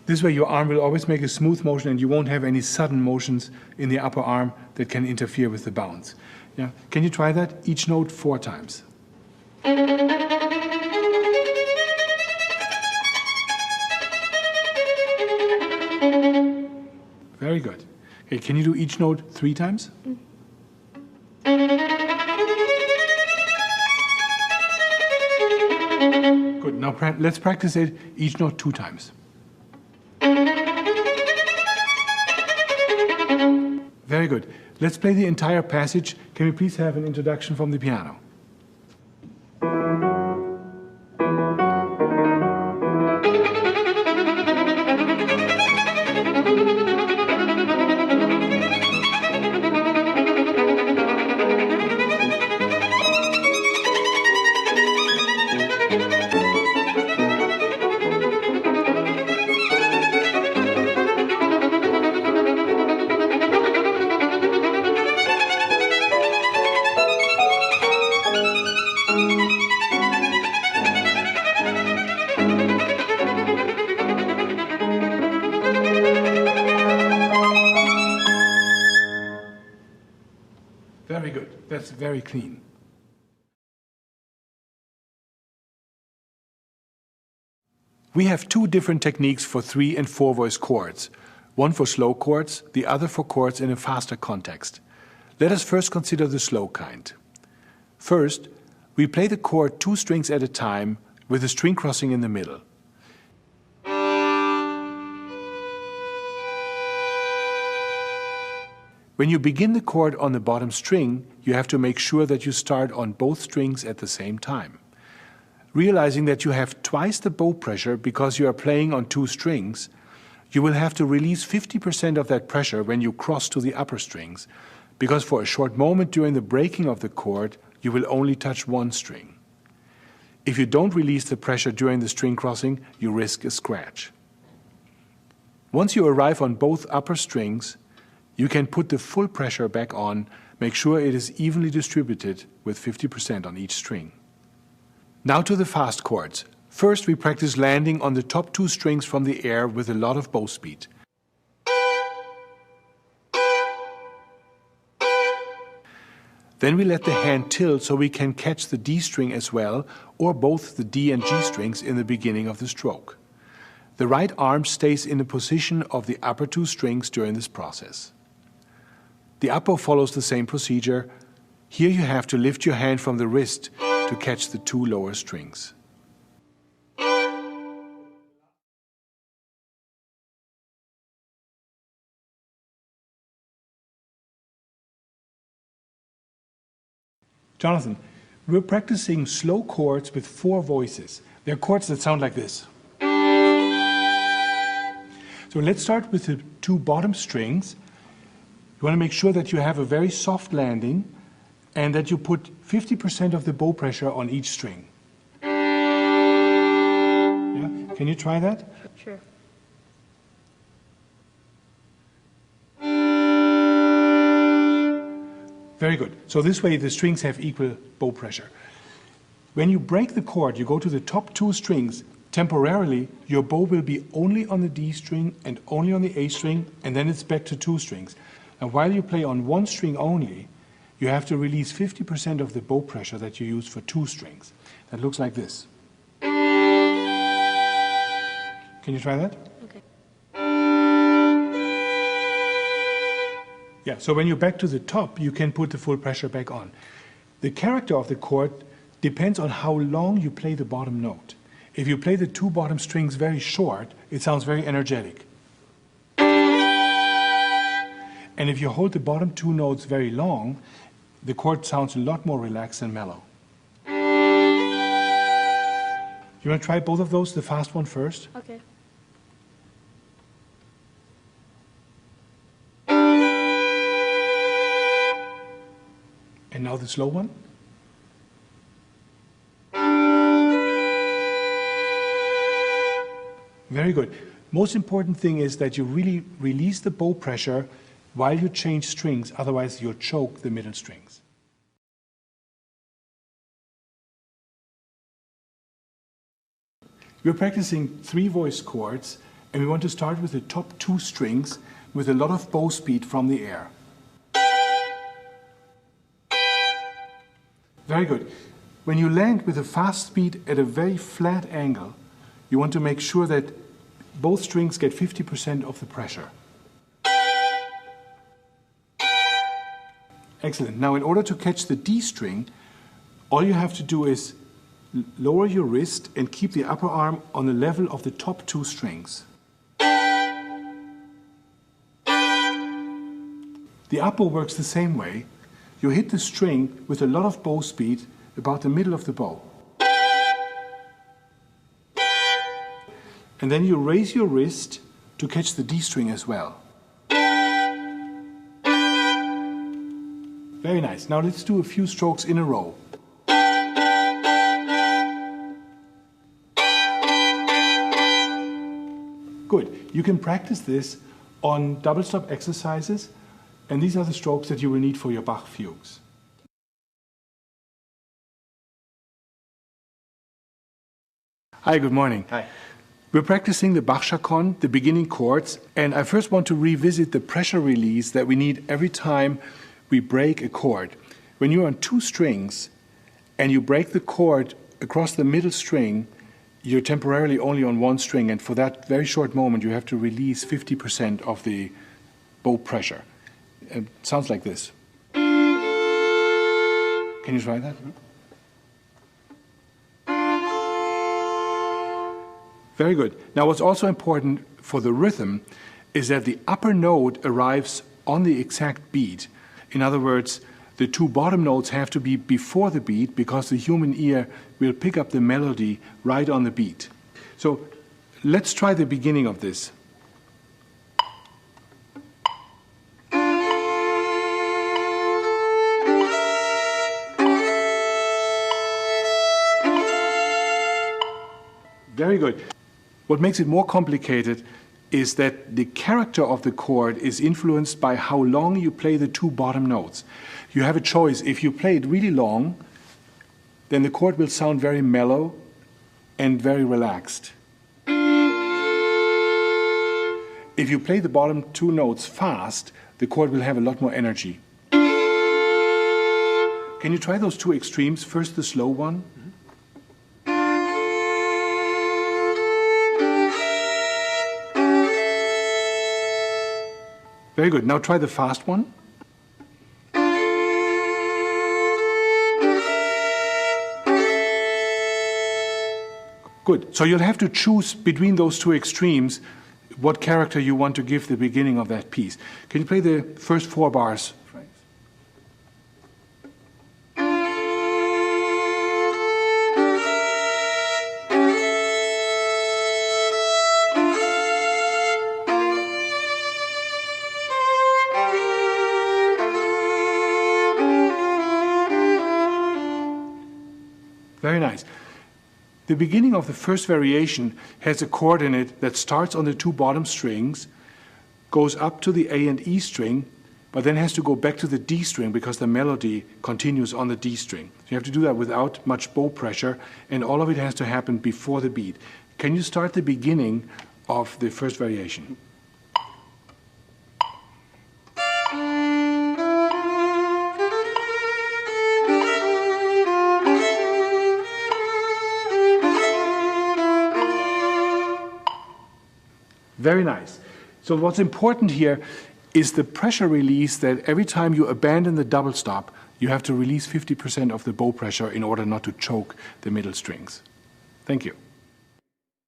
This way your arm will always make a smooth motion and you won't have any sudden motions in the upper arm that can interfere with the bounce. Yeah. Can you try that? Each note 4 times. Very good. Okay, can you do each note 3 times? Good. Now let's practice it each note 2 times. Very good. Let's play the entire passage. Can we please have an introduction from the piano? Very good. That's very clean. We have 2 different techniques for 3- and 4-voice chords. One for slow chords, the other for chords in a faster context. Let us first consider the slow kind. First, we play the chord 2 strings at a time with a string crossing in the middle. When you begin the chord on the bottom string, you have to make sure that you start on both strings at the same time. Realizing that you have twice the bow pressure because you are playing on 2 strings, you will have to release 50% of that pressure when you cross to the upper strings, because for a short moment during the breaking of the chord, you will only touch 1 string. If you don't release the pressure during the string crossing, you risk a scratch. Once you arrive on both upper strings, you can put the full pressure back on, make sure it is evenly distributed with 50% on each string. Now to the fast chords. First we practice landing on the top 2 strings from the air with a lot of bow speed. Then we let the hand tilt so we can catch the D string as well, or both the D and G strings in the beginning of the stroke. The right arm stays in the position of the upper 2 strings during this process. The up bow follows the same procedure. Here you have to lift your hand from the wrist to catch the 2 lower strings. Jonathan, we're practicing slow chords with 4 voices. They're chords that sound like this. So let's start with the 2 bottom strings. You want to make sure that you have a very soft landing and that you put 50% of the bow pressure on each string. Yeah? Can you try that? Sure. Very good. So this way the strings have equal bow pressure. When you break the chord, you go to the top 2 strings. Temporarily, your bow will be only on the D string and only on the A string, and then it's back to 2 strings. And while you play on 1 string only, you have to release 50% of the bow pressure that you use for 2 strings. That looks like this. Can you try that? Okay. Yeah, so when you're back to the top, you can put the full pressure back on. The character of the chord depends on how long you play the bottom note. If you play the 2 bottom strings very short, it sounds very energetic. And if you hold the bottom 2 notes very long, the chord sounds a lot more relaxed and mellow. You want to try both of those, the fast one first? Okay. And now the slow one? Very good. Most important thing is that you really release the bow pressure while you change strings, otherwise you'll choke the middle strings. We're practicing 3-voice chords, and we want to start with the top 2 strings with a lot of bow speed from the air. Very good. When you land with a fast speed at a very flat angle, you want to make sure that both strings get 50% of the pressure. Excellent. Now, in order to catch the D string, all you have to do is lower your wrist and keep the upper arm on the level of the top 2 strings. The up bow works the same way. You hit the string with a lot of bow speed about the middle of the bow. And then you raise your wrist to catch the D string as well. Very nice. Now let's do a few strokes in a row. Good. You can practice this on double stop exercises, and these are the strokes that you will need for your Bach fugues. Hi, good morning. Hi. We're practicing the Bach chaconne, the beginning chords, and I first want to revisit the pressure release that we need every time we break a chord. When you're on 2 strings and you break the chord across the middle string, you're temporarily only on 1 string, and for that very short moment you have to release 50% of the bow pressure. It sounds like this. Can you try that? Very good. Now, what's also important for the rhythm is that the upper note arrives on the exact beat. In other words, the 2 bottom notes have to be before the beat because the human ear will pick up the melody right on the beat. So let's try the beginning of this. Very good. What makes it more complicated is that the character of the chord is influenced by how long you play the 2 bottom notes. You have a choice. If you play it really long, then the chord will sound very mellow and very relaxed. If you play the bottom 2 notes fast, the chord will have a lot more energy. Can you try those 2 extremes? First the slow one. Very good. Now try the fast one. Good. So you'll have to choose between those 2 extremes what character you want to give the beginning of that piece. Can you play the first 4 bars? Very nice. The beginning of the first variation has a chord in it that starts on the 2 bottom strings, goes up to the A and E string, but then has to go back to the D string because the melody continues on the D string. So you have to do that without much bow pressure, and all of it has to happen before the beat. Can you start the beginning of the first variation? Very nice. So what's important here is the pressure release, that every time you abandon the double stop, you have to release 50% of the bow pressure in order not to choke the middle strings. Thank you.